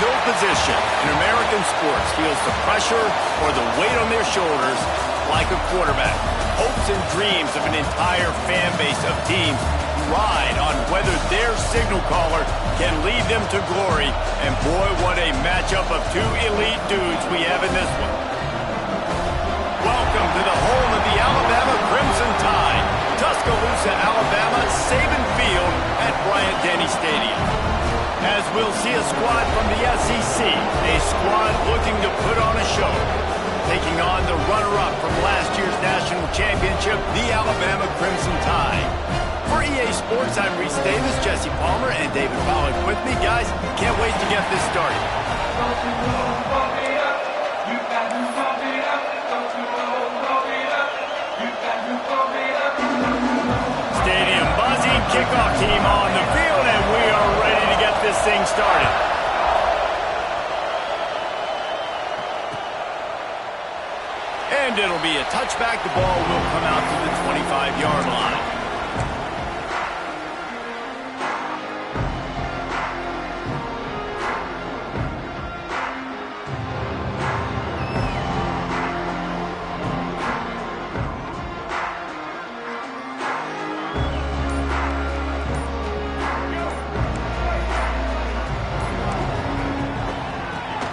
no position in American sports feels the pressure or the weight on their shoulders like a quarterback. Hopes and dreams of an entire fan base of teams ride on whether their signal caller can lead them to glory. And boy, what a matchup of two elite dudes we have in this one. Welcome to the home of the Alabama Crimson Tide, Tuscaloosa, Alabama, Saban Field at Bryant-Denny Stadium. As we'll see a squad from the SEC, a squad looking to put on a show, taking on the runner-up from last year's national championship, the Alabama Crimson Tide. For EA Sports, I'm Reese Davis, Jesse Palmer, and David Pollack with me. Guys, can't wait to get this started. Stadium buzzing, kickoff team on the field, and we are ready to get this thing started. And it'll be a touchback. The ball will come out to the 25-yard line.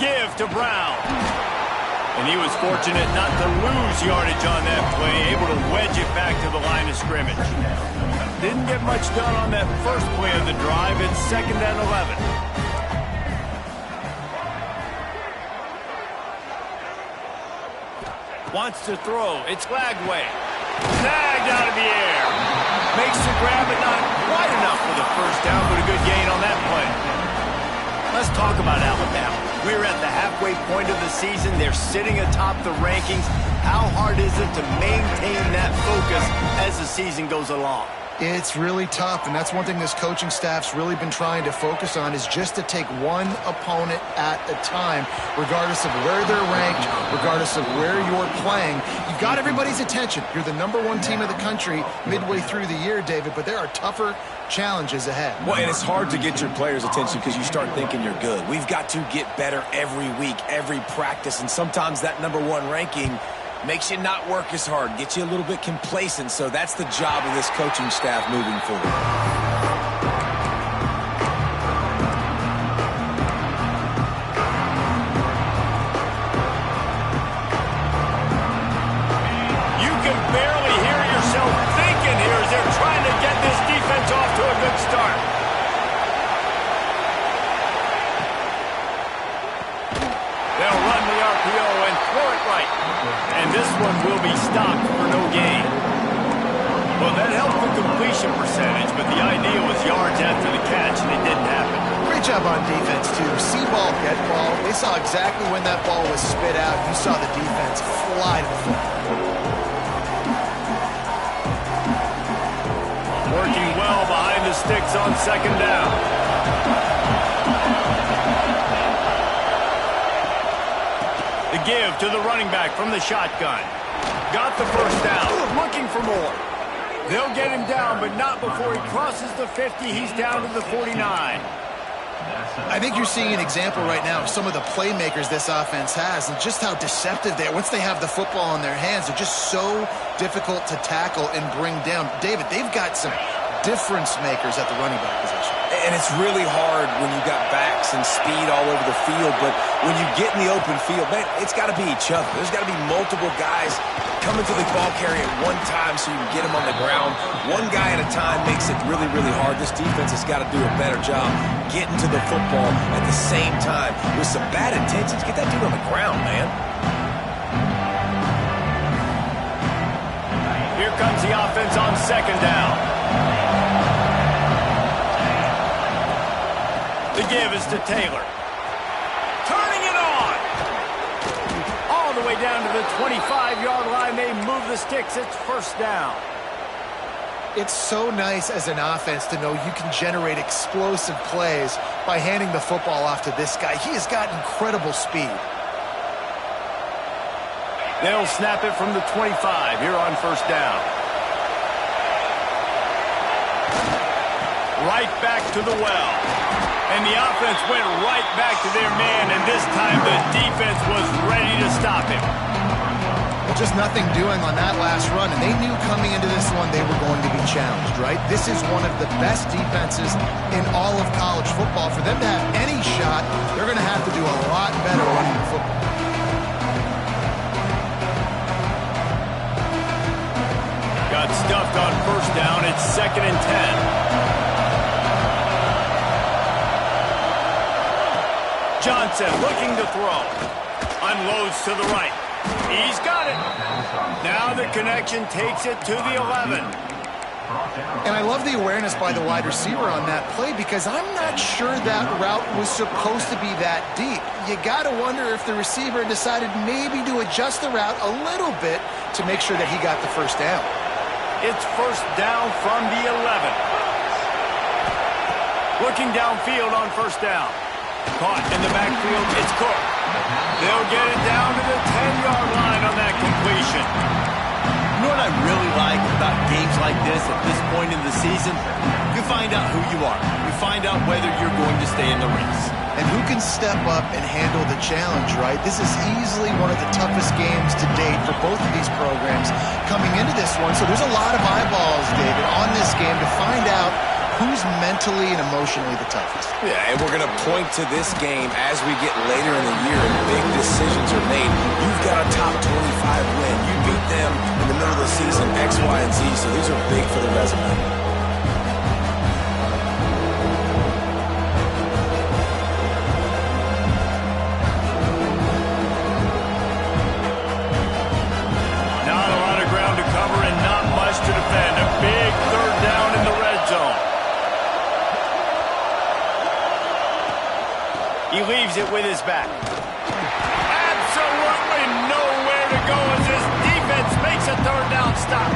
Give to Brown. And he was fortunate not to lose yardage on that play, able to wedge it back to the line of scrimmage. Didn't get much done on that first play of the drive. It's 2nd and 11. Wants to throw. It's Lagway. Snagged out of the air. Makes the grab, but not quite enough for the first down, but a good gain on that play. Let's talk about Alabama. We're at the halfway point of the season. They're sitting atop the rankings. How hard is it to maintain that focus as the season goes along? It's really tough, and that's one thing this coaching staff's really been trying to focus on is just to take one opponent at a time, regardless of where they're ranked, regardless of where you're playing. You've got everybody's attention. You're the #1 team of the country midway through the year, David, but there are tougher challenges ahead. Well, and it's hard to get your players' attention because you start thinking you're good. We've got to get better every week, every practice, and sometimes that #1 ranking makes you not work as hard, gets you a little bit complacent, so that's the job of this coaching staff moving forward. You can barely hear yourself thinking here as they're trying to get this defense off to a good start. They'll run the RPO and throw it right. And this one will be stopped for no gain. Well, that helped the completion percentage, but the idea was yards after the catch, and it didn't happen. Great job on defense, too. See ball, get ball. They saw exactly when that ball was spit out. You saw the defense fly to the football. Working well behind the sticks on 2nd down. The give to the running back from the shotgun. Got the first down. Looking for more. They'll get him down, but not before he crosses the 50. He's down to the 49. I think you're seeing an example right now of some of the playmakers this offense has and just how deceptive they are. Once they have the football in their hands, they're just so difficult to tackle and bring down. David, they've got some difference makers at the running back position. And it's really hard when you got backs and speed all over the field, but when you get in the open field, man, it's got to be each other. There's got to be multiple guys coming to the ball carrier at one time so you can get them on the ground. One guy at a time makes it really, really hard. This defense has got to do a better job getting to the football at the same time with some bad intentions. Get that dude on the ground, man. Here comes the offense on 2nd down. The give is to Taylor. Turning it on. All the way down to the 25-yard line. They move the sticks. It's 1st down. It's so nice as an offense to know you can generate explosive plays by handing the football off to this guy. He has got incredible speed. They'll snap it from the 25 here on 1st down. Right back to the well. And the offense went right back to their man, and this time the defense was ready to stop him. Well, just nothing doing on that last run, and they knew coming into this one they were going to be challenged, right? This is one of the best defenses in all of college football. For them to have any shot, they're going to have to do a lot better running the football. Got stuffed on first down. It's 2nd and 10. Johnson looking to throw. Unloads to the right. He's got it. Now the connection takes it to the 11. And I love the awareness by the wide receiver on that play because I'm not sure that route was supposed to be that deep. You got to wonder if the receiver decided maybe to adjust the route a little bit to make sure that he got the first down. It's first down from the 11. Looking downfield on first down. Caught in the backfield, it's Cook. They'll get it down to the 10-yard line on that completion. You know what I really like about games like this at this point in the season? You find out who you are. You find out whether you're going to stay in the race. And who can step up and handle the challenge, right? This is easily one of the toughest games to date for both of these programs coming into this one. So there's a lot of eyeballs, David, on this game to find out who's mentally and emotionally the toughest. Yeah, and we're going to point to this game as we get later in the year and big decisions are made. You've got a top 25 win. You beat them in the middle of the season, X, Y, and Z, so these are big for the resume. To defend. A big third down in the red zone. He leaves it with his back. Absolutely nowhere to go as this defense makes a third down stop.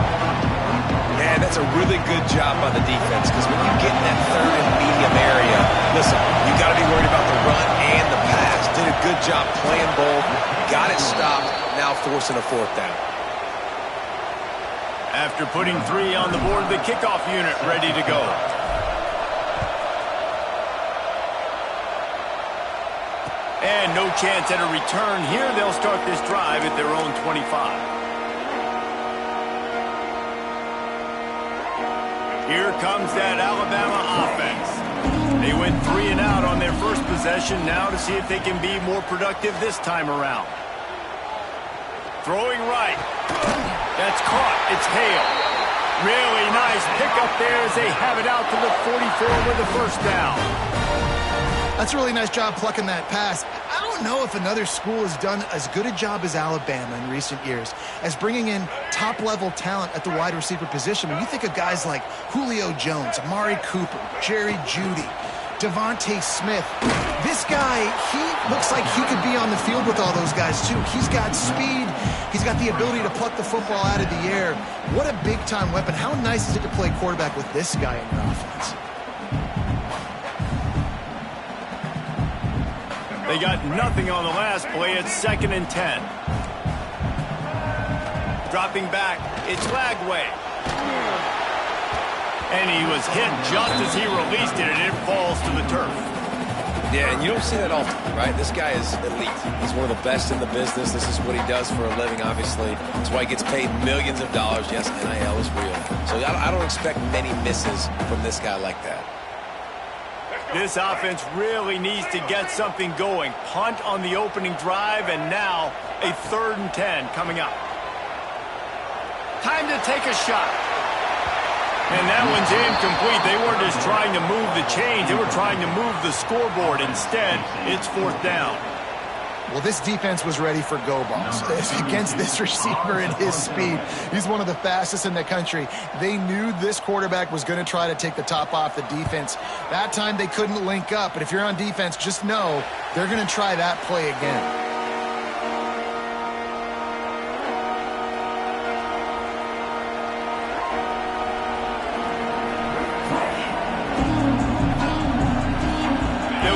Man, that's a really good job by the defense because when you get in that third and medium area, listen, you got to be worried about the run and the pass. Did a good job playing both. Got it stopped. Now forcing a fourth down. After putting 3 on the board, the kickoff unit ready to go. And no chance at a return here. They'll start this drive at their own 25. Here comes that Alabama offense. They went 3 and out on their first possession. Now to see if they can be more productive this time around. Throwing right. That's caught. It's Hale. Really nice pickup there as they have it out to the 44 with the first down. That's a really nice job plucking that pass. I don't know if another school has done as good a job as Alabama in recent years as bringing in top-level talent at the wide receiver position. When you think of guys like Julio Jones, Amari Cooper, Jerry Jeudy, Devontae Smith. This guy, he looks like he could be on the field with all those guys, too. He's got speed. He's got the ability to pluck the football out of the air. What a big-time weapon. How nice is it to play quarterback with this guy in your offense? They got nothing on the last play. It's 2nd and 10. Dropping back, it's Lagway. And he was hit just as he released it, and it falls to the turf. Yeah, and you don't see that often, right? This guy is elite. He's one of the best in the business. This is what he does for a living, obviously. That's why he gets paid millions of dollars. Yes, NIL is real. So I don't expect many misses from this guy like that. This offense really needs to get something going. Punt on the opening drive, and now a 3rd and 10 coming up. Time to take a shot. And that one's incomplete. They weren't just trying to move the chains. They were trying to move the scoreboard. Instead, it's 4th down. Well, this defense was ready for go balls against this receiver at his speed. He's one of the fastest in the country. They knew this quarterback was going to try to take the top off the defense. That time they couldn't link up. But if you're on defense, just know they're going to try that play again.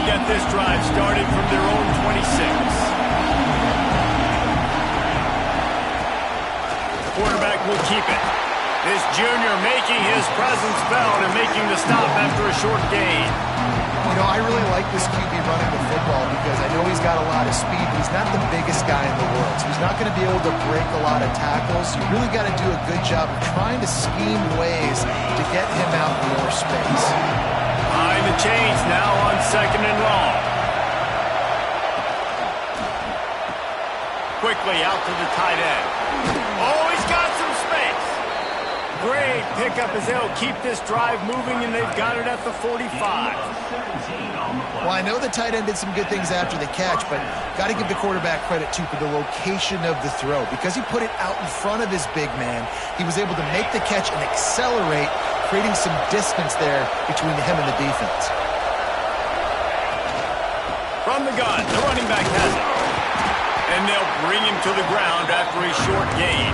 Get this drive started from their own 26. The quarterback will keep it. This junior making his presence felt and making the stop after a short gain. I really like this QB running the football because I know he's got a lot of speed, but he's not the biggest guy in the world. So he's not going to be able to break a lot of tackles. You really got to do a good job of trying to scheme ways to get him out more space. Behind the chains now on 2nd and long. Quickly out to the tight end. Oh, he's got some space. Great pickup as they'll keep this drive moving, and they've got it at the 45. Well, I know the tight end did some good things after the catch, but got to give the quarterback credit, too, for the location of the throw. Because he put it out in front of his big man, he was able to make the catch and accelerate, creating some distance there between him and the defense. From the gun, the running back has it. And they'll bring him to the ground after a short gain.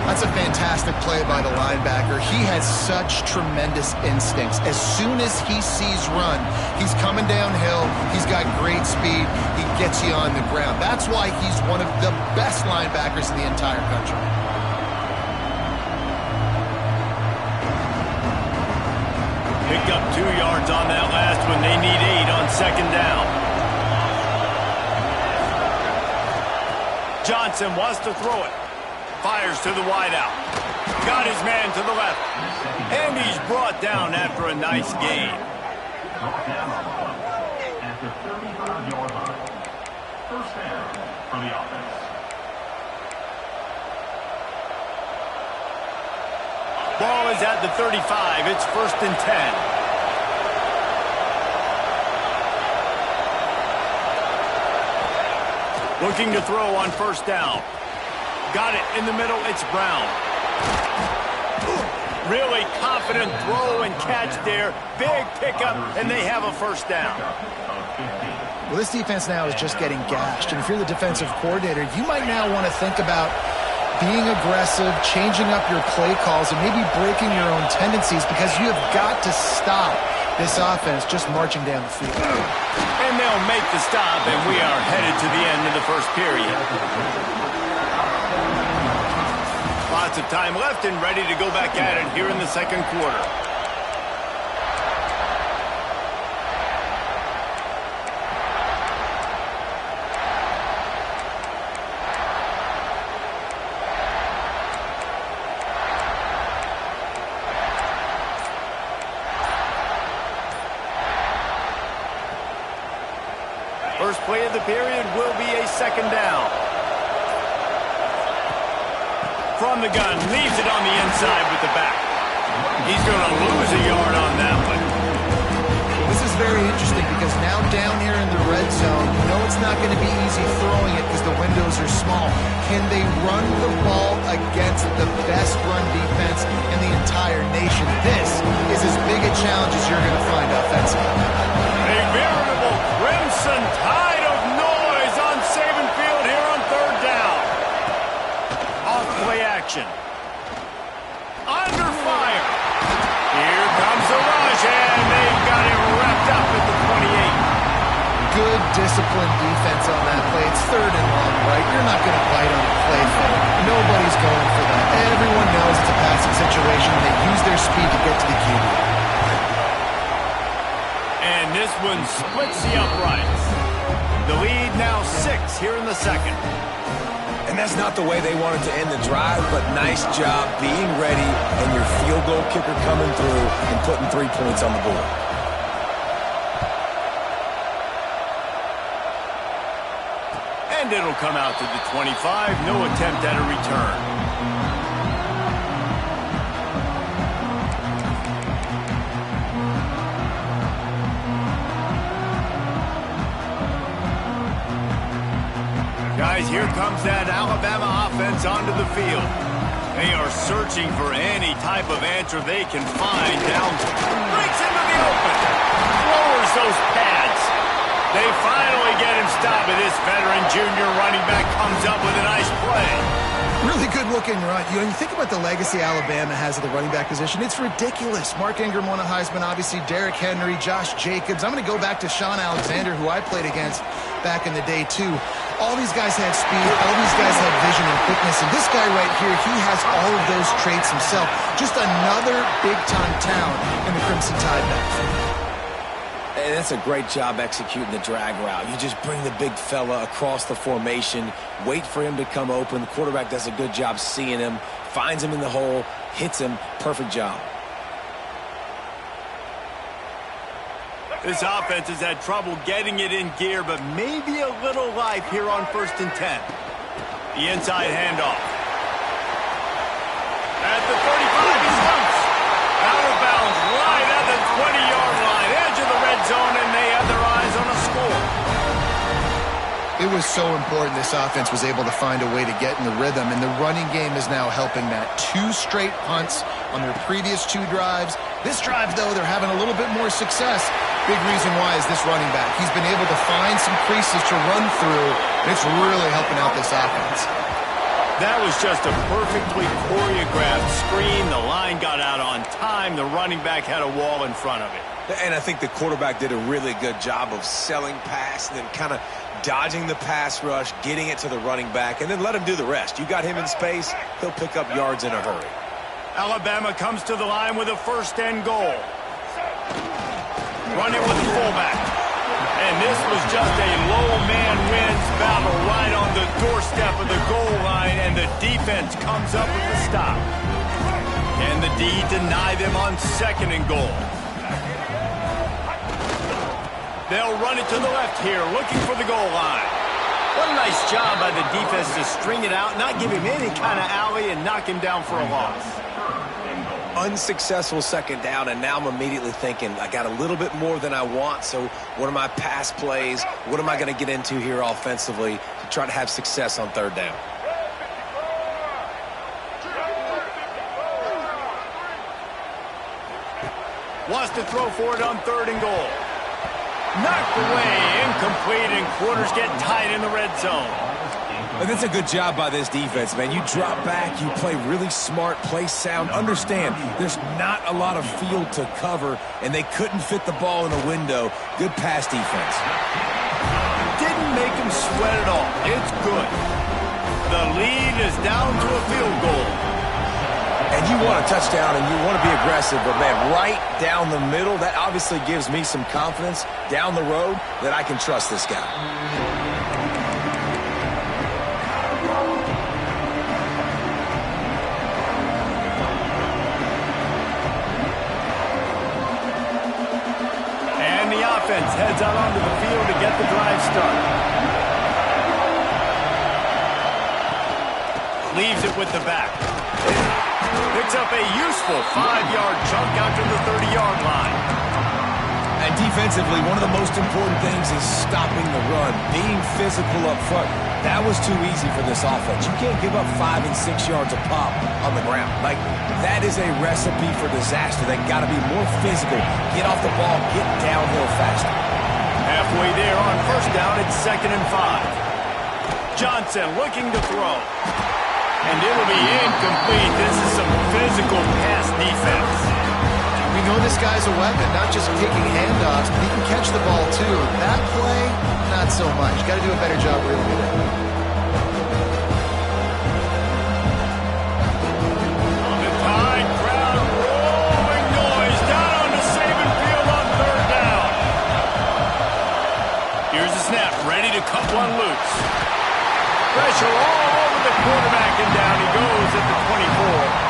That's a fantastic play by the linebacker. He has such tremendous instincts. As soon as he sees run, he's coming downhill. He's got great speed. He gets you on the ground. That's why he's one of the best linebackers in the entire country. Picked up 2 yards on that last one. They need 8 on 2nd down. Johnson wants to throw it. Fires to the wideout. Got his man to the left. And he's brought down after a nice gain. At the 35-yard line. First down for the offense. Ball is at the 35. It's 1st and 10. Looking to throw on 1st down. Got it in the middle. It's Brown. Really confident throw and catch there. Big pickup, and they have a 1st down. Well, this defense now is just getting gashed. And if you're the defensive coordinator, you might now want to think about being aggressive, changing up your play calls, and maybe breaking your own tendencies because you have got to stop this offense just marching down the field. And they'll make the stop, and we are headed to the end of the first period. Lots of time left and ready to go back at it here in the 2nd quarter. First play of the period will be a 2nd down. From the gun, leaves it on the inside with the back. He's going to lose a yard on that one. This is very interesting because now down here in the red zone, you know it's not going to be easy throwing it because the windows are small. Can they run the ball against the best run defense in the entire nation? This is as big a challenge as you're going to find offensively. A veritable crimson tide of noise on Saban Field here on 3rd down. Off play action. Under fire. Here comes the rush, and they've got him wrapped up at the 28. Good disciplined defense on that play. It's 3rd and long, right? You're not going to bite on the play fake. Nobody's going for that. Everyone knows it's a passing situation. They use their speed to get to the QB. And this one splits the uprights. The lead now 6 here in the 2nd. And that's not the way they wanted to end the drive, but nice job being ready and your field goal kicker coming through and putting 3 points on the board. And it'll come out to the 25. No attempt at a return. Guys, here comes that Alabama offense onto the field. They are searching for any type of answer they can find down. Breaks into the open. Lowers those pads. They finally get him stopped, and this veteran junior running back comes up with a nice play. Really good looking run. You think about the legacy Alabama has at the running back position. It's ridiculous. Mark Ingram won a Heisman, obviously Derrick Henry, Josh Jacobs. I'm going to go back to Sean Alexander, who I played against back in the day, too. All these guys had speed. All these guys had vision and quickness. And this guy right here, he has all of those traits himself. Just another big-time talent in the Crimson Tide backfield. And that's a great job executing the drag route. You just bring the big fella across the formation, wait for him to come open. The quarterback does a good job seeing him, finds him in the hole, hits him. Perfect job. This offense has had trouble getting it in gear, but maybe a little life here on 1st and 10. The inside handoff. At the 35, he stumps. Out of bounds, right at the 20-yard line. Edge of the red zone, and they have their eyes on a score. It was so important this offense was able to find a way to get in the rhythm, and the running game is now helping that. 2 straight punts on their previous 2 drives. This drive, though, they're having a little bit more success. Big reason why is this running back. He's been able to find some creases to run through, and it's really helping out this offense. That was just a perfectly choreographed screen. The line got out on time. The running back had a wall in front of it. And I think the quarterback did a really good job of selling pass and then kind of dodging the pass rush, getting it to the running back, and then let him do the rest. You got him in space, he'll pick up yards in a hurry. Alabama comes to the line with a 1st and goal. Run it with the fullback. And this was just a low man wins battle right on the doorstep of the goal line, and the defense comes up with the stop. And the D deny them on 2nd and goal. They'll run it to the left here, looking for the goal line. What a nice job by the defense to string it out, not give him any kind of alley, and knock him down for a loss. Unsuccessful 2nd down, and now I'm immediately thinking, I got a little bit more than I want, so what are my pass plays? What am I going to get into here offensively to try to have success on 3rd down? Wants to throw for it on 3rd and goal. Knocked away, incomplete, and quarters get tight in the red zone. And that's a good job by this defense, man. You drop back, you play really smart, play sound. Understand, there's not a lot of field to cover, and they couldn't fit the ball in a window. Good pass defense. Didn't make him sweat at all. It's good. The lead is down to a field goal. And you want a touchdown, and you want to be aggressive, but, man, right down the middle, that obviously gives me some confidence down the road that I can trust this guy. Offense heads out onto the field to get the drive started. Leaves it with the back. Picks up a useful 5-yard chunk out to the 30-yard line. And defensively, one of the most important things is stopping the run, being physical up front. That was too easy for this offense. You can't give up 5 and 6 yards a pop on the ground. Like, that is a recipe for disaster. They got to be more physical. Get off the ball, get downhill faster. Halfway there on 1st down, it's 2nd and 5. Johnson looking to throw. And it'll be incomplete. This is some physical pass defense. We know this guy's a weapon, not just taking handoffs, but he can catch the ball too. That play, not so much. Got to do a better job reeling it in. On the tide, crowd rolling noise down on the Saban field on 3rd down. Here's the snap, ready to cut one loose. Pressure all over the quarterback, and down he goes at the 24.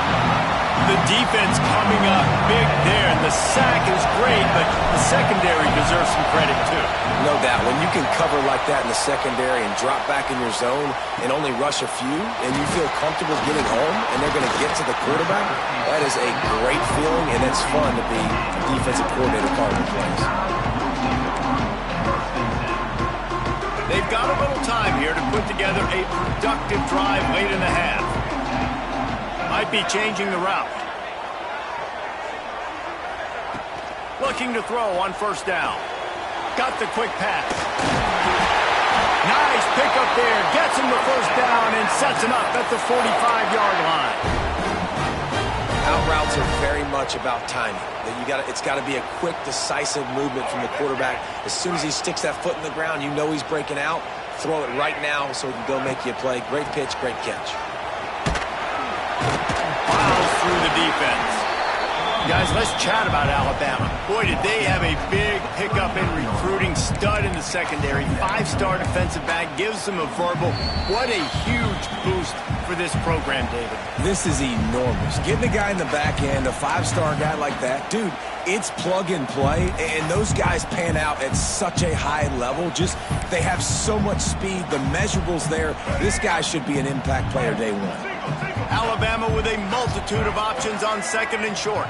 The defense coming up big there, and the sack is great, but the secondary deserves some credit too. No doubt. When you can cover like that in the secondary and drop back in your zone and only rush a few, and you feel comfortable getting home, and they're going to get to the quarterback, that is a great feeling, and it's fun to be defensive coordinator calling the plays. They've got a little time here to put together a productive drive late in the half. Might be changing the route. Looking to throw on 1st down. Got the quick pass. Nice pickup there. Gets him the 1st down and sets him up at the 45-yard line. Out routes are very much about timing. It's got to be a quick, decisive movement from the quarterback. As soon as he sticks that foot in the ground, you know he's breaking out. Throw it right now so he can go make you a play. Great pitch, great catch. Plows through the defense. Guys, let's chat about Alabama. Boy, did they have a big pickup in recruiting, stud in the secondary, 5-star defensive back, gives them a verbal. What a huge boost for this program, David. This is enormous. Getting a guy in the back end, a 5-star guy like that, dude, it's plug and play, and those guys pan out at such a high level. Just, they have so much speed, the measurables there. This guy should be an impact player day one. Alabama with a multitude of options on second and short.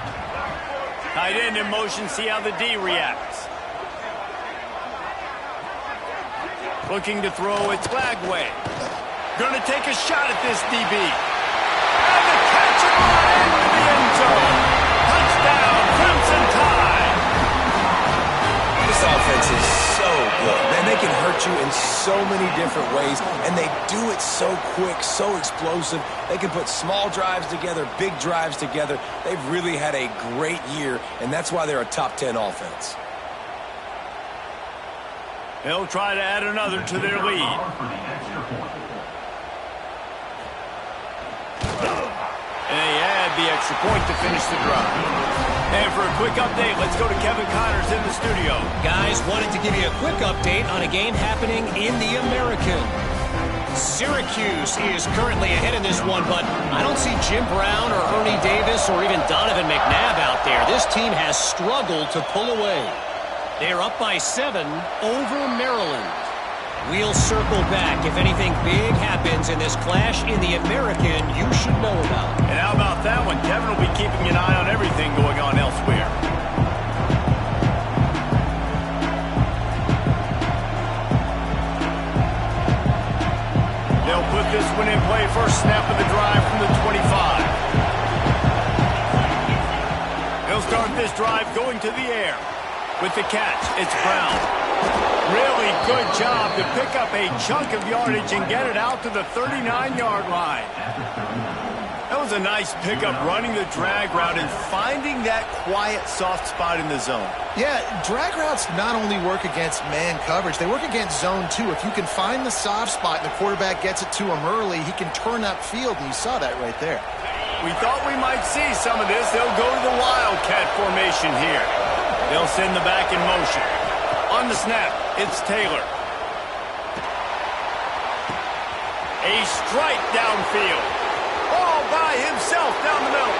Tight end in motion, see how the D reacts. Looking to throw, it's Flagway. Gonna take a shot at this DB. And the catch it right into the end zone. Touchdown, Crimson Tide. This offense is so good. Man, they can hurt you in so many different ways, and they do it so quick, so explosive. They can put small drives together, big drives together. They've really had a great year, and that's why they're a top 10 offense. They'll try to add another to their lead. And they add the extra point to finish the drive. And for a quick update, let's go to Kevin Connors in the studio. Guys, wanted to give you a quick update on a game happening in the American. Syracuse is currently ahead in this one, but I don't see Jim Brown or Ernie Davis or even Donovan McNabb out there. This team has struggled to pull away. They're up by 7 over Maryland. We'll circle back. If anything big happens in this clash in the American, you should know about. And how about that one? Kevin will be keeping an eye on everything going on elsewhere. They'll put this one in play. First snap of the drive from the 25. They'll start this drive going to the air. With the catch, it's Brown. Really good job to pick up a chunk of yardage and get it out to the 39-yard line. That was a nice pickup, running the drag route and finding that quiet, soft spot in the zone. Yeah, drag routes not only work against man coverage, they work against zone too. If you can find the soft spot and the quarterback gets it to him early, he can turn upfield, and you saw that right there. We thought we might see some of this. They'll go to the Wildcat formation here. They'll send the back in motion. On the snap, it's Taylor. A strike downfield. All by himself down the middle.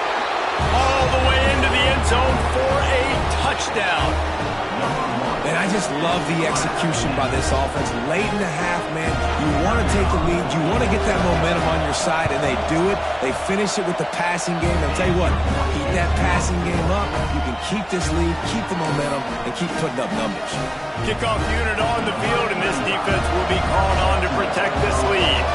All the way into the end zone for a touchdown. And I just love the execution by this offense. Late in the half, man, you want to take the lead. You want to get that momentum on your side, and they do it. They finish it with the passing game. I'll tell you what, keep that passing game up. You can keep this lead, keep the momentum, and keep putting up numbers. Kickoff unit on the field, and this defense will be called on to protect this lead.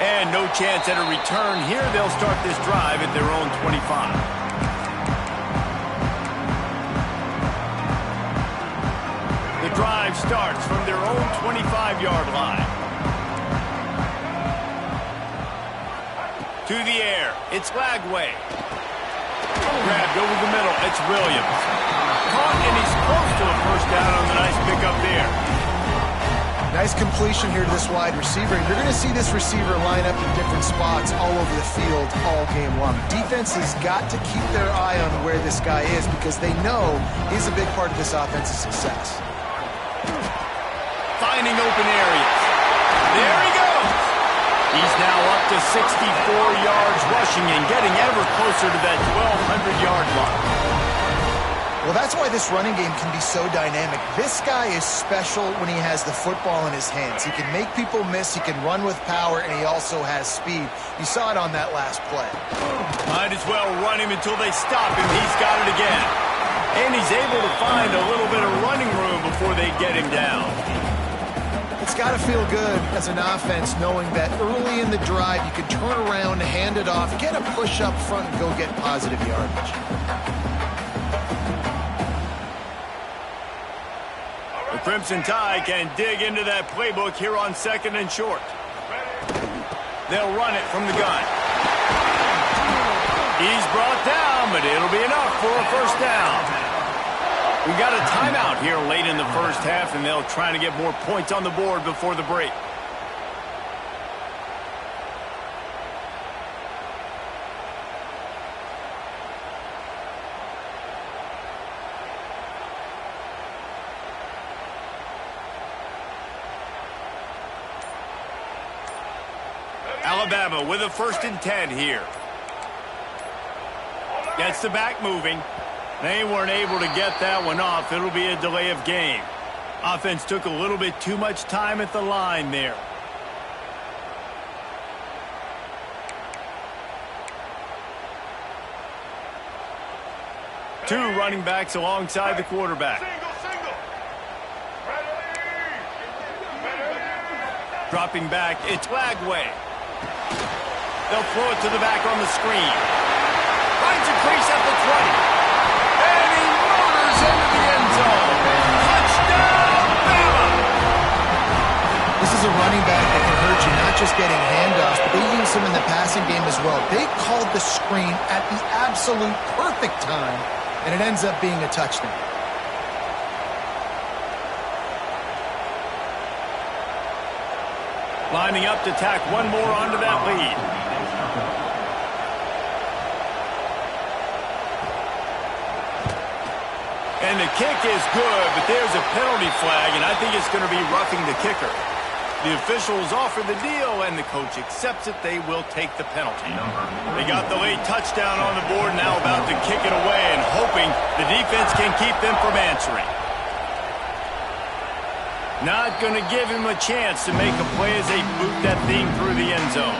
And no chance at a return here. They'll start this drive at their own 25. The drive starts from their own 25-yard line. To the air, it's Flagway. Grabbed over the middle, it's Williams. Caught, and he's close to a first down on the nice pickup there. Nice completion here to this wide receiver. You're going to see this receiver line up in different spots all over the field all game long. Defense has got to keep their eye on where this guy is because they know he's a big part of this offense's success. Finding open areas. There he goes. He's now up to 64 yards rushing and getting ever closer to that 1,200-yard mark. Well, that's why this running game can be so dynamic. This guy is special when he has the football in his hands. He can make people miss, he can run with power, and he also has speed. You saw it on that last play. Might as well run him until they stop him. He's got it again. And he's able to find a little bit of running room before they get him down. It's got to feel good as an offense knowing that early in the drive you can turn around, hand it off, get a push up front, and go get positive yardage. Crimson Tide can dig into that playbook here on second and short. They'll run it from the gun. He's brought down, but it'll be enough for a first down. We got a timeout here late in the first half, and they'll try to get more points on the board before the break. Alabama with a 1st and 10 here. Gets the back moving. They weren't able to get that one off. It'll be a delay of game. Offense took a little bit too much time at the line there. Two running backs alongside the quarterback. Dropping back, it's Lagway. They'll throw it to the back on the screen. Finds a crease at the 20. And he motors into the end zone. Touchdown, Bama! This is a running back that can hurt you, not just getting handoffs, but they use him in the passing game as well. They called the screen at the absolute perfect time, and it ends up being a touchdown. Lining up to tack one more onto that lead. And the kick is good, but there's a penalty flag, and I think it's going to be roughing the kicker. The officials offer the deal, and the coach accepts it. They will take the penalty. They got the late touchdown on the board, now about to kick it away and hoping the defense can keep them from answering. Not going to give him a chance to make a play as they boot that thing through the end zone.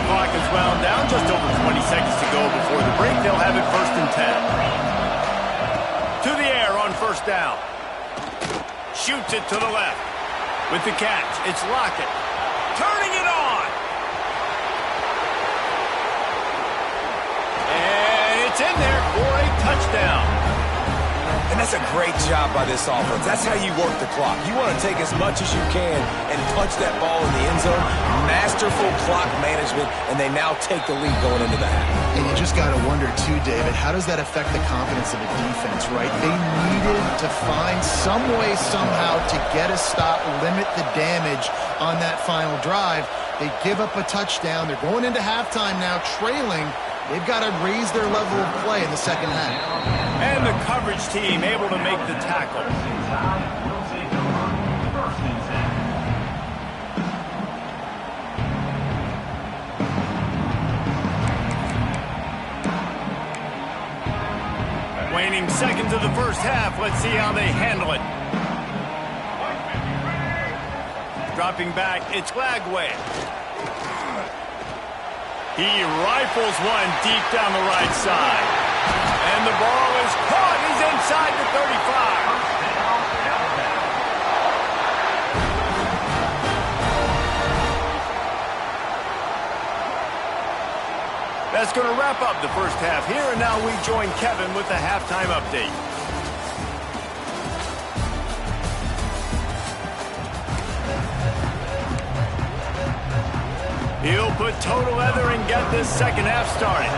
Clock is wound down, just over 20 seconds to go before the break. They'll have it 1st and 10. To the air on 1st down. Shoots it to the left. With the catch, it's Lockett. Turning it on. And it's in there for a touchdown. And that's a great job by this offense. That's how you work the clock. You want to take as much as you can and punch that ball in the end zone. Masterful clock management, and they now take the lead going into the half. And you just got to wonder, too, David, how does that affect the confidence of the defense, right? They needed to find some way, somehow, to get a stop, limit the damage on that final drive. They give up a touchdown. They're going into halftime now, trailing. They've got to raise their level of play in the second half. And the coverage team able to make the tackle. Waning seconds of the first half. Let's see how they handle it. Dropping back, it's Lagway. He rifles one deep down the right side. And the ball is caught. He's inside the 35. That's going to wrap up the first half here, and now we join Kevin with the halftime update. He'll put total leather and get this second half started.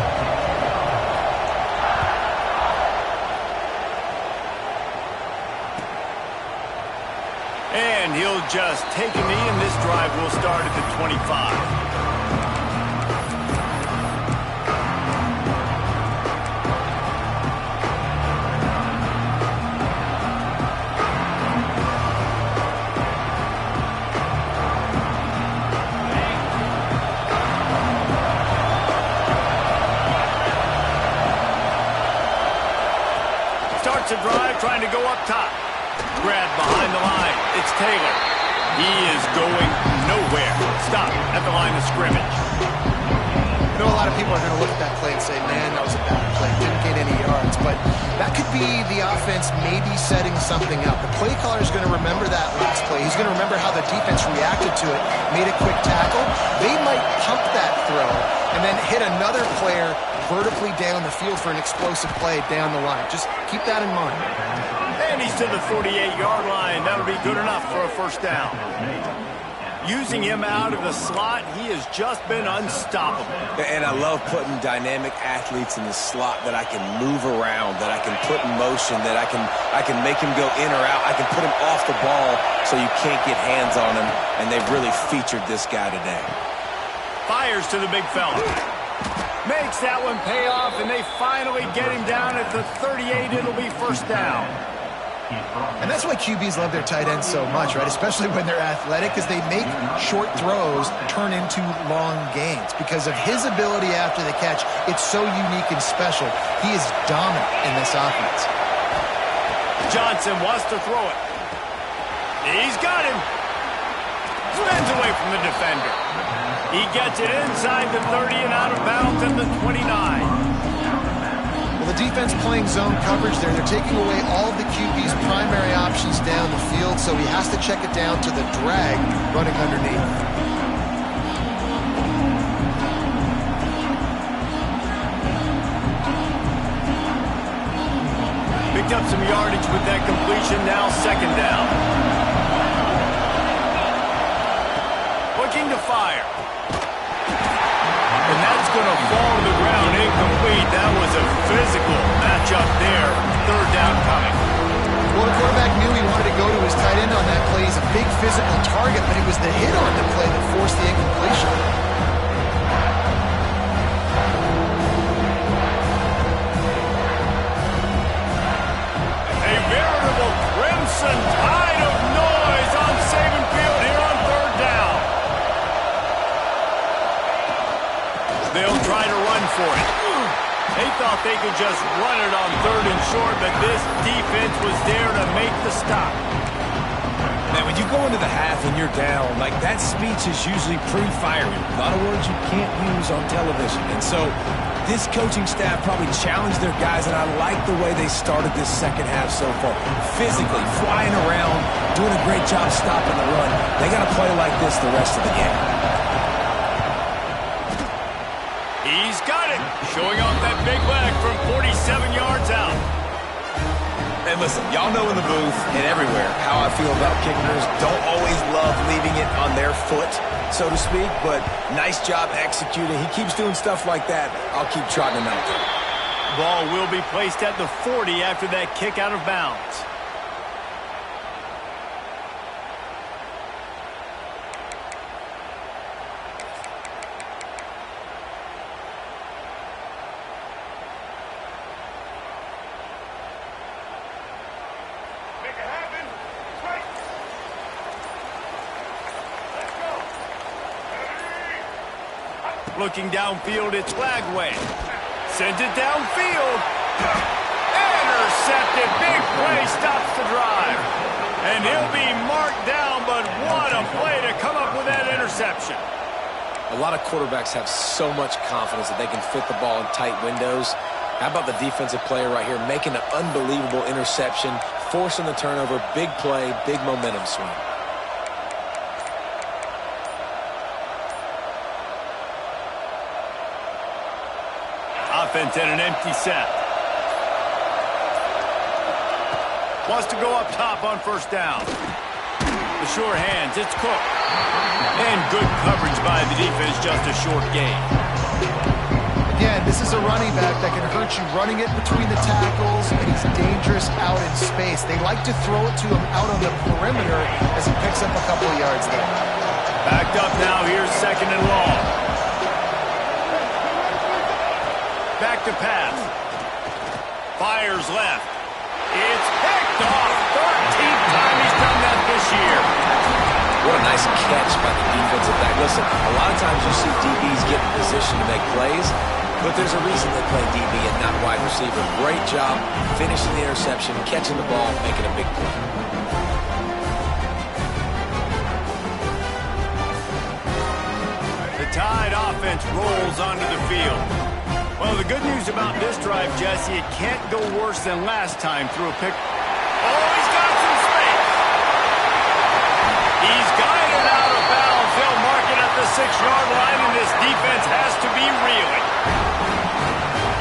And he'll just take a knee, and this drive will start at the 25. Starts a drive, trying to go up top. Grab behind the line. It's Taylor. He is going nowhere. Stop at the line of scrimmage. You know, a lot of people are going to look at that play and say, man, that was a bad play. Didn't gain any yards. But that could be the offense maybe setting something up. The play caller is going to remember that last play. He's going to remember how the defense reacted to it, made a quick tackle. They might pump that throw and then hit another player vertically down the field for an explosive play down the line. Just keep that in mind. And And he's to the 48-yard line. That'll be good enough for a first down. Using him out of the slot, he has just been unstoppable. And I love putting dynamic athletes in the slot that I can move around, that I can put in motion, that I can make him go in or out. I can put him off the ball so you can't get hands on him, and they've really featured this guy today. Fires to the big fella. Makes that one pay off, and they finally get him down at the 38. It'll be first down. And that's why QBs love their tight ends so much, right? Especially when they're athletic, because they make short throws turn into long gains. Because of his ability after the catch, it's so unique and special. He is dominant in this offense. Johnson wants to throw it. He's got him. Spins away from the defender. He gets it inside the 30 and out of bounds at the 29. The defense playing zone coverage there. They're taking away all of the QB's primary options down the field, so he has to check it down to the drag running underneath. Picked up some yardage with that completion. Now second down. Looking to fire. And that's going to fall to the ground incomplete. That was a physical matchup there. Third down coming. Well, the quarterback knew he wanted to go to his tight end on that play. He's a big physical target, but it was the hit on the play that forced the incompletion. A veritable crimson tide of noise on Saban Field here on third down. They'll try to run for it. They thought they could just run it on third and short, but this defense was there to make the stop. Man, when you go into the half and you're down, like that speech is usually pre-firing. A lot of words you can't use on television. And so this coaching staff probably challenged their guys, and I like the way they started this second half so far. Physically, flying around, doing a great job stopping the run. They got to play like this the rest of the game. He's got it. Showing off that big leg from 47 yards out. And listen, y'all know in the booth and everywhere how I feel about kickers. Don't always love leaving it on their foot, so to speak, but nice job executing. He keeps doing stuff like that. I'll keep trotting him out there. Ball will be placed at the 40 after that kick out of bounds. Looking downfield, it's Lagway. Sends it downfield. Intercepted. Big play stops the drive. And he'll be marked down, but what a play to come up with that interception. A lot of quarterbacks have so much confidence that they can fit the ball in tight windows. How about the defensive player right here making an unbelievable interception, forcing the turnover, big play, big momentum swing. Offense in an empty set. Wants to go up top on first down. The sure hands, it's Cook. And good coverage by the defense, just a short gain. Again, this is a running back that can hurt you running it between the tackles, and he's dangerous out in space. They like to throw it to him out on the perimeter as he picks up a couple of yards there. Backed up now, here's second and long. Back to pass. Fires left. It's picked off. 13th time he's done that this year. What a nice catch by the defensive back. Listen, a lot of times you see DBs get in position to make plays, but there's a reason they play DB and not wide receiver. Great job finishing the interception, catching the ball, making a big play. The Tide offense rolls onto the field. Well, the good news about this drive, Jesse, it can't go worse than last time through a pick. Oh, he's got some space. He's got it out of bounds. They'll mark it at the 6-yard line, and this defense has to be reeling.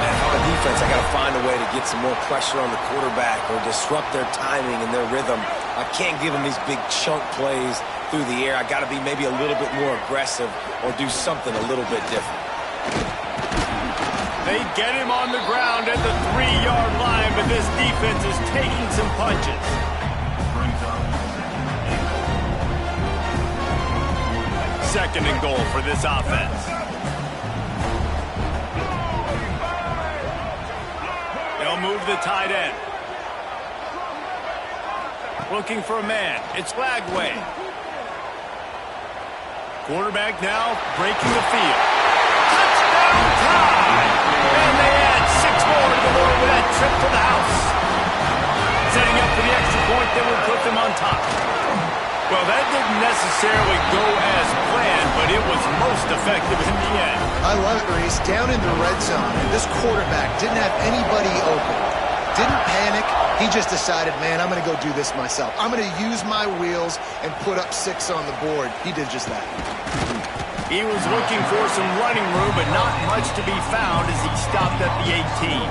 And how a defense offense, I got to find a way to get some more pressure on the quarterback or disrupt their timing and their rhythm. I can't give them these big chunk plays through the air. I got to be maybe a little bit more aggressive or do something a little bit different. They get him on the ground at the 3-yard line, but this defense is taking some punches. Second and goal for this offense. They'll move the tight end. Looking for a man. It's Lagway. Quarterback now breaking the field. Touchdown time! And they add 6 more to go over that trip to the house. Setting up for the extra point that will put them on top. Well, that didn't necessarily go as planned, but it was most effective in the end. I love it, Reese. Down in the red zone, and this quarterback didn't have anybody open. Didn't panic. He just decided, man, I'm going to go do this myself. I'm going to use my wheels and put up 6 on the board. He did just that. He was looking for some running room, but not much to be found as he stopped at the 18.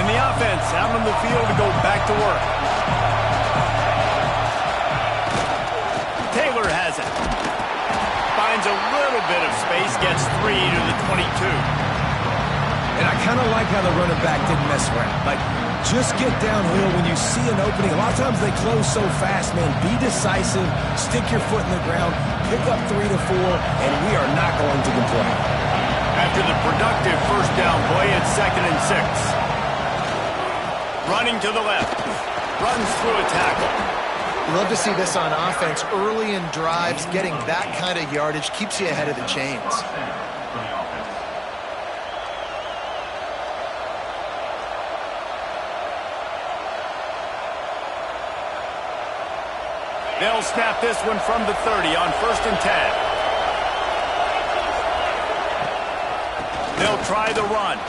The offense out on the field to go back to work. Taylor has it. Finds a little bit of space, gets 3 to the 22. And I kind of like how the running back didn't mess around. Like, just get downhill when you see an opening. A lot of times they close so fast, man. Be decisive, stick your foot in the ground, pick up 3 to 4, and we are not going to complain. After the productive first down play, it's 2nd and 6. Running to the left. Runs through a tackle. Love to see this on offense. Early in drives, getting that kind of yardage keeps you ahead of the chains. They'll snap this one from the 30 on 1st and 10. They'll try the run.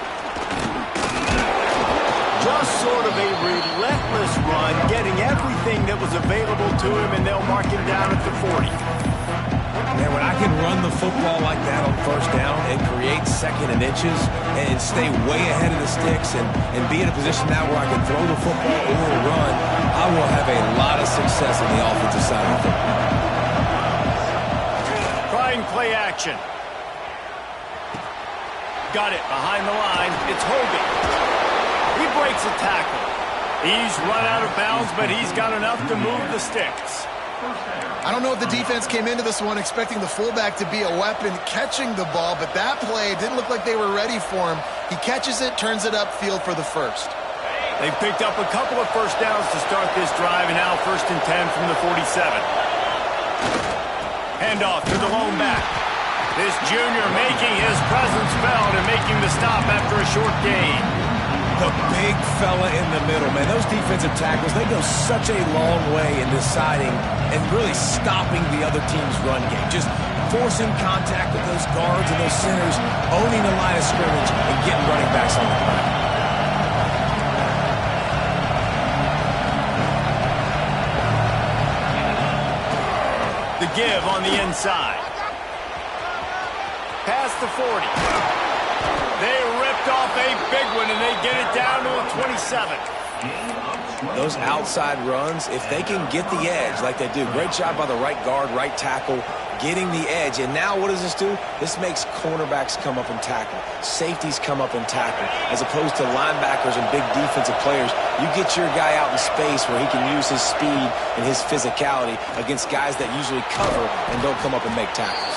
Just sort of a relentless run, getting everything that was available to him, and they'll mark him down at the 40. Man, when I can run the football like that on 1st down and create 2nd and inches and stay way ahead of the sticks and be in a position now where I can throw the football or run, I will have a lot of success on the offensive side of the football. Trying play action. Got it behind the line. It's Hogan. He breaks a tackle. He's run out of bounds, but he's got enough to move the sticks. I don't know if the defense came into this one expecting the fullback to be a weapon catching the ball, but that play didn't look like they were ready for him. He catches it, turns it upfield for the first. They've picked up a couple of first downs to start this drive, and now 1st and 10 from the 47. Handoff to the lone back. This junior making his presence felt and making the stop after a short gain. The big fella in the middle, man. Those defensive tackles, they go such a long way in deciding and really stopping the other team's run game. Just forcing contact with those guards and those centers, owning the line of scrimmage, and getting running backs on the ground. The give on the inside. Past the 40. They ripped off a big one, and they get it down to a 27. Those outside runs, if they can get the edge like they do, great job by the right guard, right tackle, getting the edge. And now what does this do? This makes cornerbacks come up and tackle. Safeties come up and tackle. As opposed to linebackers and big defensive players, you get your guy out in space where he can use his speed and his physicality against guys that usually cover and don't come up and make tackles.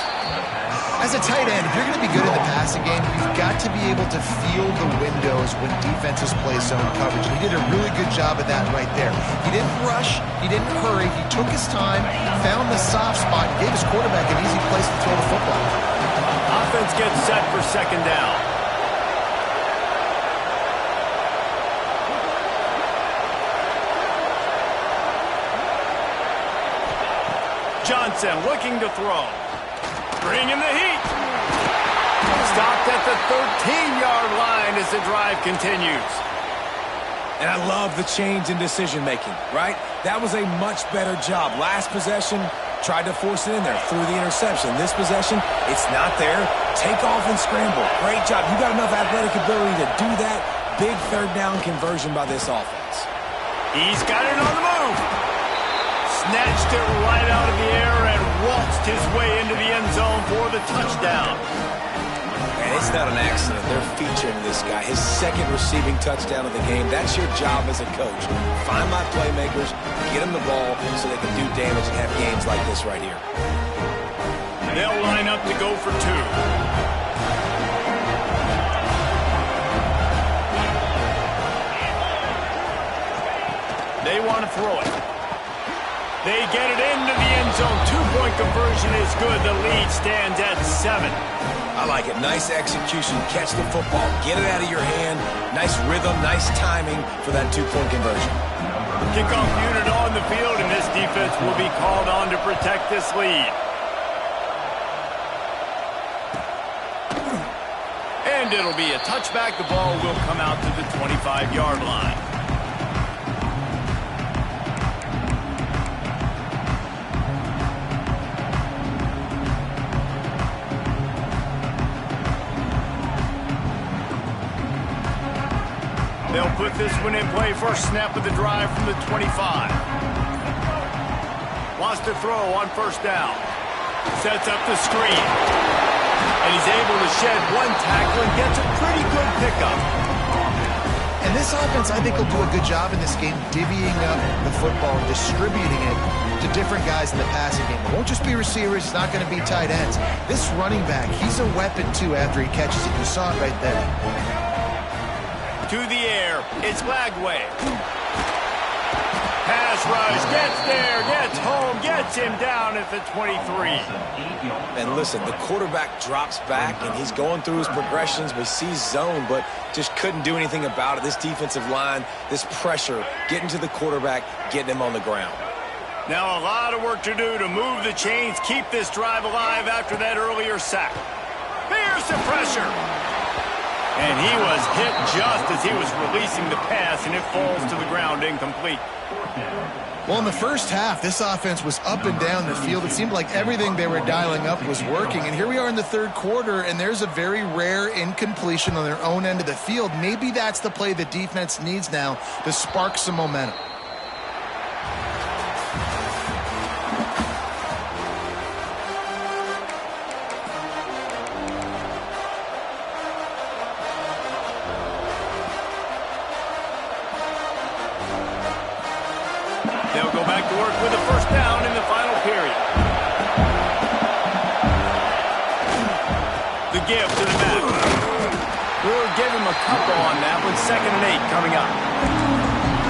As a tight end, if you're going to be good in the passing game, you've got to be able to feel the windows when defenses play zone coverage. And he did a really good job of that right there. He didn't rush. He didn't hurry. He took his time, found the soft spot, and gave his quarterback an easy place to throw the football. Offense gets set for 2nd down. Johnson looking to throw. Bringing the heat. Stopped at the 13-yard line as the drive continues. And I love the change in decision-making, right? That was a much better job. Last possession, Tried to force it in there through the interception. This possession, it's not there. Take off and scramble. Great job. You got enough athletic ability to do that. Big third down conversion by this offense. He's got it on the move. Snatched it right out of the air and waltzed his way into the end zone for the touchdown. And it's not an accident. They're featuring this guy. His second receiving touchdown of the game. That's your job as a coach. Find my playmakers, get them the ball so they can do damage and have games like this right here. They'll line up to go for two. They want to throw it. They get it into the end zone. Two-point conversion is good. The lead stands at 7. I like it. Nice execution. Catch the football. Get it out of your hand. Nice rhythm, nice timing for that two-point conversion. Kickoff unit on the field, and this defense will be called on to protect this lead. And it'll be a touchback. The ball will come out to the 25-yard line. They'll put this one in play. First snap of the drive from the 25. Wants to throw on first down. Sets up the screen. And he's able to shed one tackle and gets a pretty good pickup. And this offense, I think, will do a good job in this game divvying up the football and distributing it to different guys in the passing game. It won't just be receivers. It's not going to be tight ends. This running back, he's a weapon, too, after he catches it. You saw it right there. To the air, it's Lagway. Pass rush, gets there, gets home, gets him down at the 23. And listen, the quarterback drops back, and he's going through his progressions. We see zone, but just couldn't do anything about it. This defensive line, this pressure, getting to the quarterback, getting him on the ground. Now a lot of work to do to move the chains, keep this drive alive after that earlier sack. Here's the pressure. And he was hit just as he was releasing the pass, and it falls to the ground incomplete. Well, in the first half, this offense was up and down the field. It seemed like everything they were dialing up was working. And here we are in the third quarter, and there's a very rare incompletion on their own end of the field. Maybe that's the play the defense needs now to spark some momentum. They'll go back to work with a first down in the final period. The give to the back. We'll give him a couple on that one. 2nd and 8 coming up.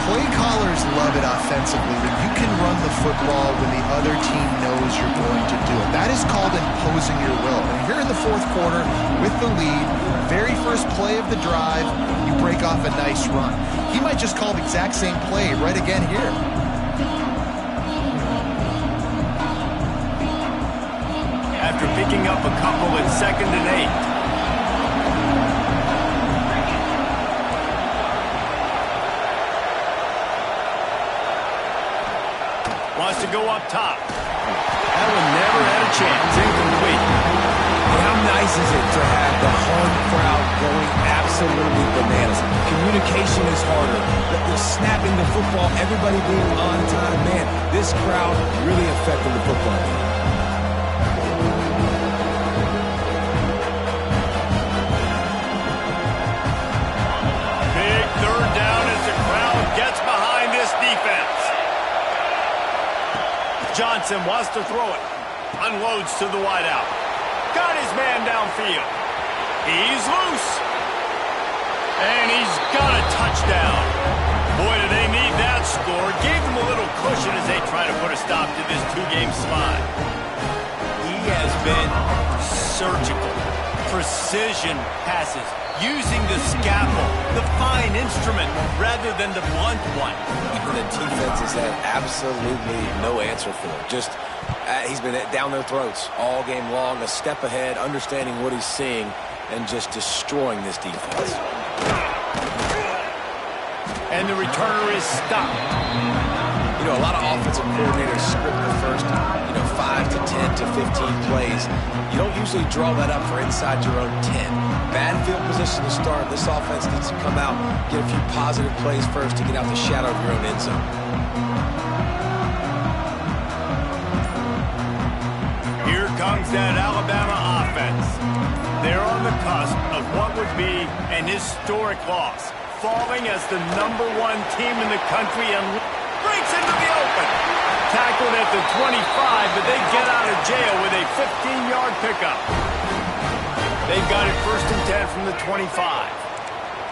Play callers love it offensively when you can run the football when the other team knows you're going to do it. That is called imposing your will. And here in the fourth quarter with the lead, very first play of the drive, you break off a nice run. He might just call the exact same play right again here. After picking up a couple at 2nd and 8. Wants to go up top. That one never had a chance. Incomplete. And how nice is it to have the home crowd going absolutely bananas? Communication is harder. They're snapping the football, everybody being on time. Man, this crowd really affecting the football game. Johnson wants to throw it. Unloads to the wideout. Got his man downfield. He's loose. And he's got a touchdown. Boy, do they need that score. Gave them a little cushion as they try to put a stop to this two-game slide. He has been surgical. Precision passes. Using the scalpel, the fine instrument, rather than the blunt one. The defense has had absolutely no answer for him. Just, he's been down their throats all game long, a step ahead, understanding what he's seeing, and just destroying this defense. And the returner is stopped. You know, know, a lot of offensive coordinators script the first, 5 to 10 to 15 plays. You don't usually draw that up for inside your own 10. Bad field position to start. This offense needs to come out, get a few positive plays first to get out the shadow of your own end zone. Here comes that Alabama offense. They're on the cusp of what would be an historic loss, falling as the #1 team in the country and breaks into the open. Tackled at the 25, but they get out of jail with a 15-yard pickup. They've got it 1st and 10 from the 25.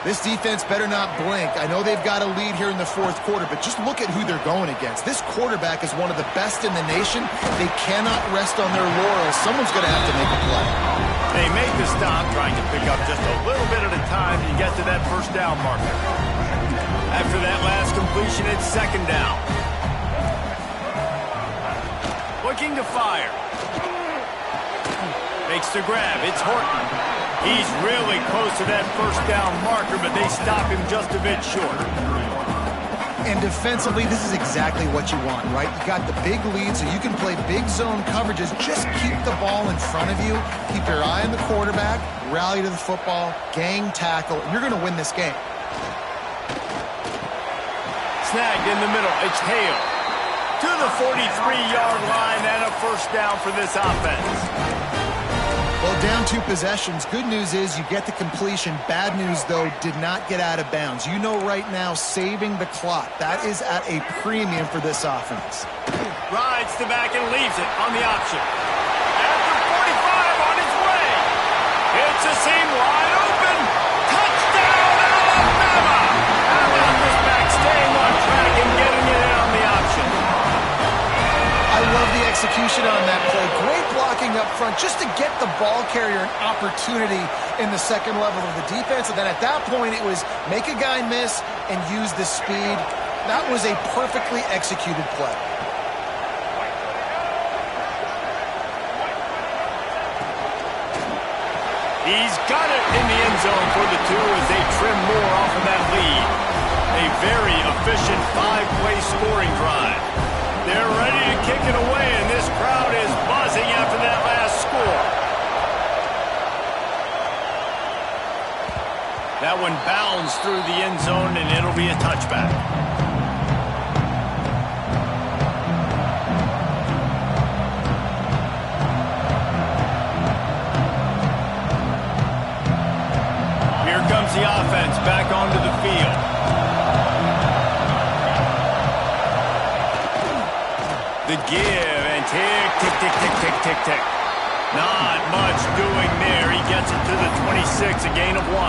This defense better not blink. I know they've got a lead here in the 4th quarter, but just look at who they're going against. This quarterback is one of the best in the nation. They cannot rest on their laurels. Someone's going to have to make a play. They make the stop, trying to pick up just a little bit at a time to get to that 1st down marker. After that last completion, it's 2nd down. Looking to fire. Makes the grab. It's Horton. He's really close to that 1st down marker, but they stop him just a bit short. And defensively, this is exactly what you want, right? You got the big lead, so you can play big zone coverages. Just keep the ball in front of you. Keep your eye on the quarterback. Rally to the football. Gang tackle. And you're going to win this game. Snagged in the middle. It's Hale. To the 43-yard line and a 1st down for this offense. Well, down 2 possessions. Good news is you get the completion. Bad news, though, did not get out of bounds. You know right now, saving the clock. That is at a premium for this offense. Rides the back and leaves it on the option. At the 45 on his way. It's a seam wide open. Touchdown, Alabama! How about this back staying on track and getting it in on the option? I love the execution on that play. Great blocking up front just to get the ball carrier an opportunity in the 2nd level of the defense. And then at that point, it was make a guy miss and use the speed. That was a perfectly executed play. He's got it in the end zone for the 2 as they trim more off of that lead. A very efficient 5-play scoring drive. They're ready to kick it away, and this crowd is buzzing after that last score. That one bounds through the end zone, and it'll be a touchback. Here comes the offense back onto the field. The give and tick, tick, tick, tick, tick, tick, tick. Not much doing there. He gets it to the 26, a gain of 1.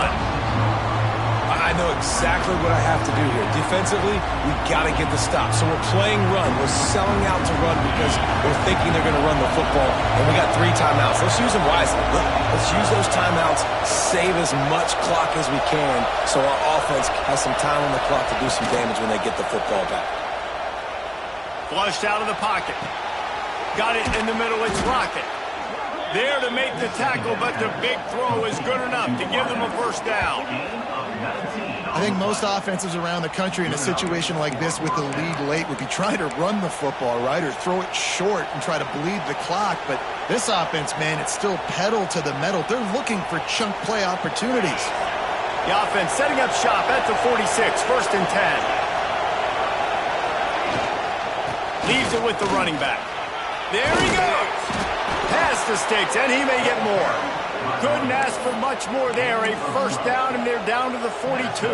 I know exactly what I have to do here. Defensively, we've got to get the stop. So we're playing run. We're selling out to run because we're thinking they're going to run the football. And we got 3 timeouts. Let's use them wisely. Let's use those timeouts, save as much clock as we can so our offense has some time on the clock to do some damage when they get the football back. Flushed out of the pocket. Got it in the middle. It's Rocket. There to make the tackle, but the big throw is good enough to give them a 1st down. I think most offenses around the country in a situation like this with the lead late would be trying to run the football, right, or throw it short and try to bleed the clock. But this offense, man, it's still pedal to the metal. They're looking for chunk play opportunities. The offense setting up shop at the 46, 1st and 10. Leaves it with the running back. There he goes. Past the sticks, and he may get more. Couldn't ask for much more there. A 1st down, and they're down to the 42.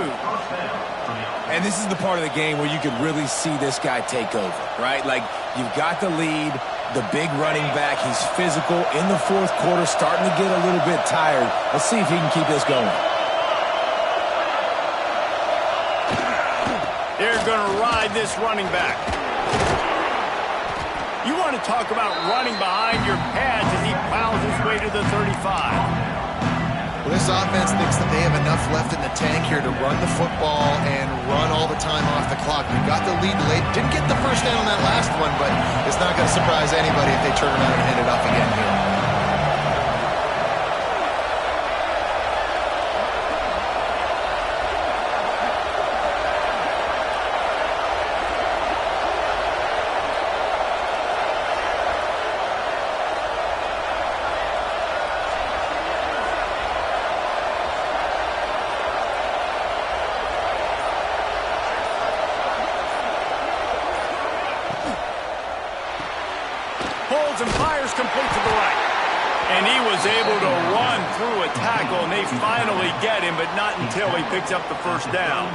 And this is the part of the game where you could really see this guy take over, right? Like, you've got the lead, the big running back. He's physical in the 4th quarter, starting to get a little bit tired. Let's see if he can keep this going. They're going to ride this running back. You want to talk about running behind your pads as he plows his way to the 35. Well, this offense thinks that they have enough left in the tank here to run the football and run all the time off the clock. We got the lead late. Didn't get the 1st down on that last one, but it's not going to surprise anybody if they turn around and hand it off again here. throws and fires complete to the right. And he was able to run through a tackle, and they finally get him, but not until he picks up the first down.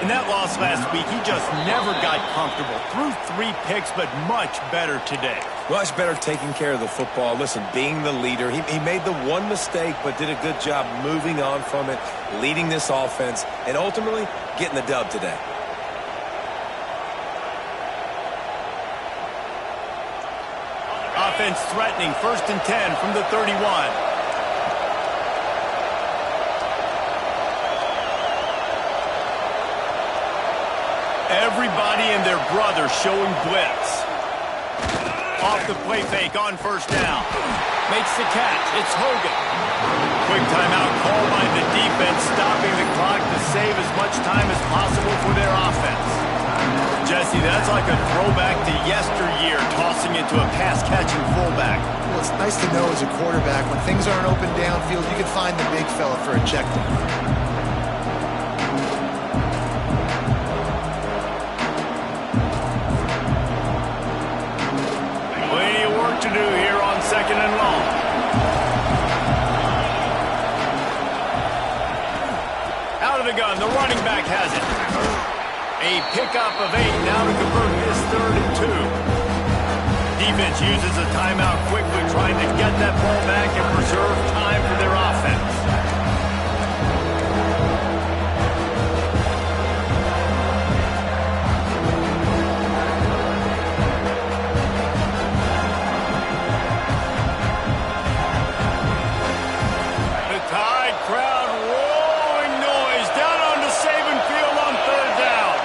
In that loss last week, he just never got comfortable. Threw 3 picks, but much better today. Much better taking care of the football. Listen, being the leader, he made the one mistake, but did a good job moving on from it, leading this offense, and ultimately getting the dub today. Offense threatening, 1st and 10 from the 31. Everybody and their brother showing blitz. Off the play fake on 1st down. Makes the catch. It's Hogan. Quick timeout called by the defense, stopping the clock to save as much time as possible for their offense. Jesse, that's like a throwback to yesteryear, tossing into a pass-catching fullback. Well, it's nice to know as a quarterback, when things aren't open downfield, you can find the big fella for a check down. Plenty of work to do here on 2nd and long. Out of the gun, the running back has it. A pickup of 8 now to convert this 3rd and 2. Defense uses a timeout quickly, trying to get that ball back and preserve time for their offense. The Tide crowd rolling noise down onto Saban Field on 3rd down.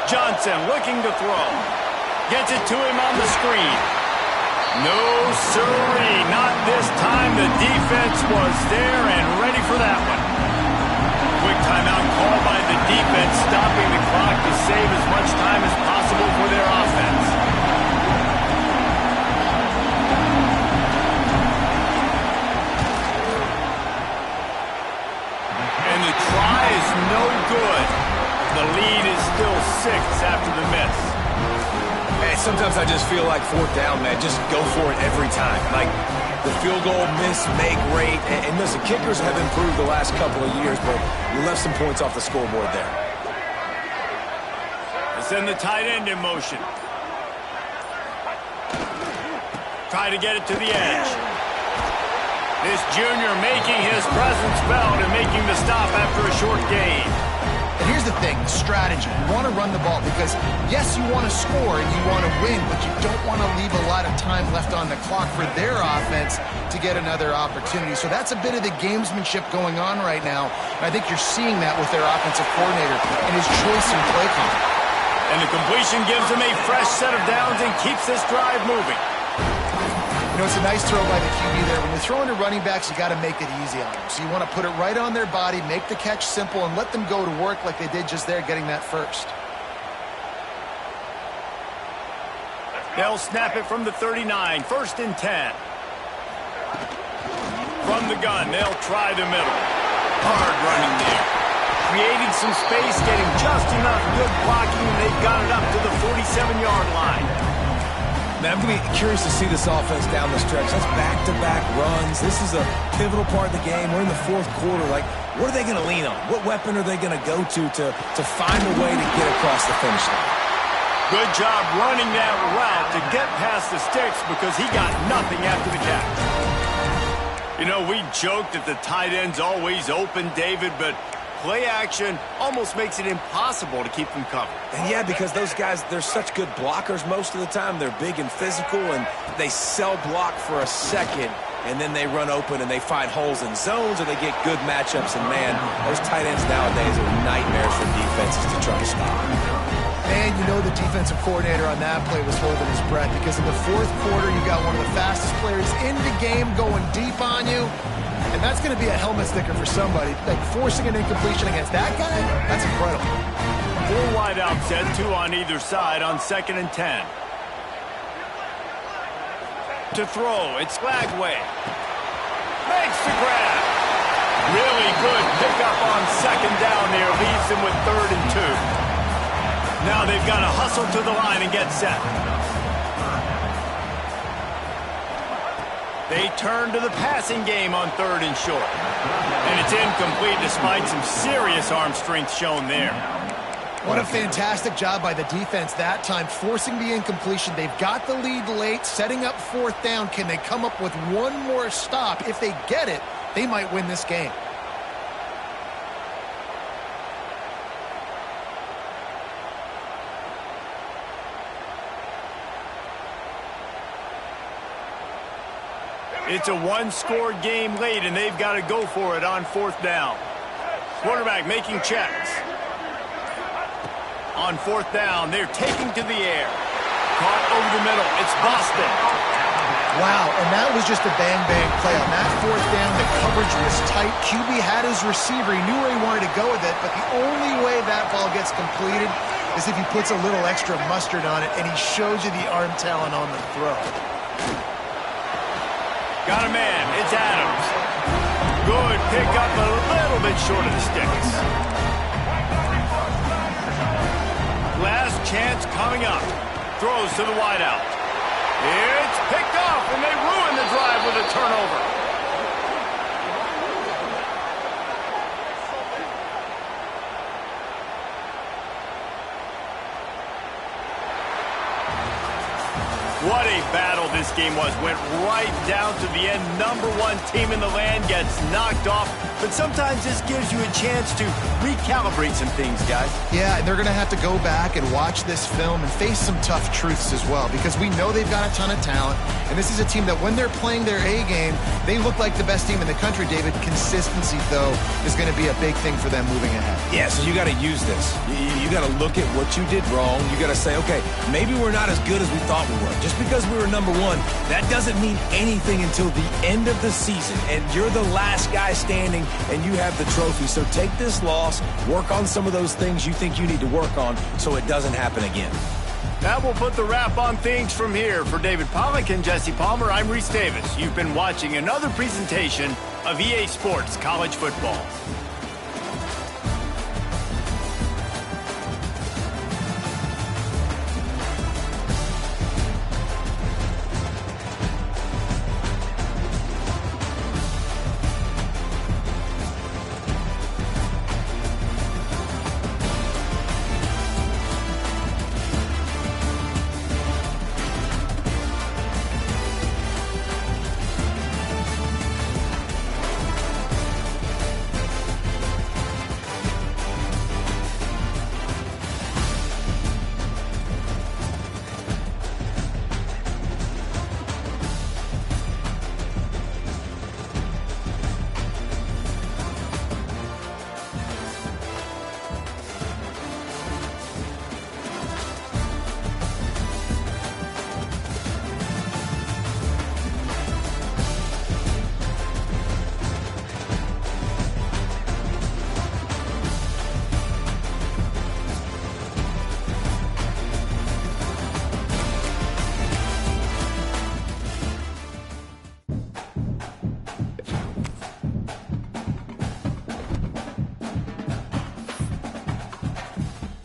Johnson looking to throw. Gets it to him on the screen. No, sirree, not this time. The defense was there and ready for that one. Quick timeout called by the defense, stopping the clock to save as much time as possible for their offense. And the try is no good. The lead is still 6 after the miss. Hey, sometimes I just feel like 4th down, man. Just go for it every time. Like the field goal miss, make rate. And listen, kickers have improved the last couple of years, but we left some points off the scoreboard there. They send the tight end in motion. Try to get it to the edge. This junior making his presence felt and making the stop after a short gain. And here's the thing, the strategy. You want to run the ball because, yes, you want to score and you want to win, but you don't want to leave a lot of time left on the clock for their offense to get another opportunity. So that's a bit of the gamesmanship going on right now. And I think you're seeing that with their offensive coordinator and his choice in play call. And the completion gives them a fresh set of downs and keeps this drive moving. You know, it's a nice throw by the QB there. When you're throwing to running backs, you got to make it easy on them. So you want to put it right on their body, make the catch simple, and let them go to work like they did just there, getting that first. They'll snap it from the 39, 1st and 10. From the gun, they'll try the middle. Hard running there. Creating some space, getting just enough good blocking, and they've got it up to the 47-yard line. Man, I'm going to be curious to see this offense down the stretch. That's back-to-back runs. This is a pivotal part of the game. We're in the 4th quarter. Like, what are they going to lean on? What weapon are they going to go to find a way to get across the finish line? Good job running that route to get past the sticks because he got nothing after the catch. You know, we joked that the tight end's always open, David, but play action almost makes it impossible to keep them covered. And yeah, because those guys, they're such good blockers most of the time. They're big and physical, and they sell block for a second, and then they run open and they find holes in zones or they get good matchups. And, man, those tight ends nowadays are nightmares for defenses to try to stop. And you know the defensive coordinator on that play was holding his breath because in the 4th quarter, you got one of the fastest players in the game going deep on you. And that's going to be a helmet sticker for somebody. Like, forcing an incompletion against that guy, that's incredible. 4 wide out set, 2 on either side on 2nd and 10. To throw, it's Lagway. Makes the grab. Really good pickup on 2nd down there. Leaves them with 3rd and 2. Now they've got to hustle to the line and get set. They turn to the passing game on 3rd and short. And it's incomplete despite some serious arm strength shown there. What a fantastic job by the defense that time, forcing the incompletion. They've got the lead late, setting up 4th down. Can they come up with one more stop? If they get it, they might win this game. It's a one-score game late, and they've got to go for it on 4th down. Quarterback making checks. On 4th down, they're taking to the air. Caught over the middle. It's Boston. Wow, and that was just a bang-bang play. On that 4th down, the coverage was tight. QB had his receiver. He knew where he wanted to go with it, but the only way that ball gets completed is if he puts a little extra mustard on it, and he shows you the arm talent on the throw. Got a man. It's Adams. Good pick up, a little bit short of the sticks. Last chance coming up. Throws to the wideout. It's picked off, and they ruin the drive with a turnover. What a battle this game was. Went right down to the end. #1 team in the land gets knocked off. But sometimes this gives you a chance to recalibrate some things, guys. Yeah, and they're going to have to go back and watch this film and face some tough truths as well, because we know they've got a ton of talent. And this is a team that when they're playing their A game, they look like the best team in the country, David. Consistency, though, is going to be a big thing for them moving ahead. Yeah, so you got to use this. You got to look at what you did wrong. You got to say, okay, maybe we're not as good as we thought we were. Just because we were #1, that doesn't mean anything until the end of the season. And you're the last guy standing, and you have the trophy. So take this loss, work on some of those things you think you need to work on so it doesn't happen again. That will put the wrap on things from here. For David Pollack and Jesse Palmer, I'm Reese Davis. You've been watching another presentation of EA Sports College Football.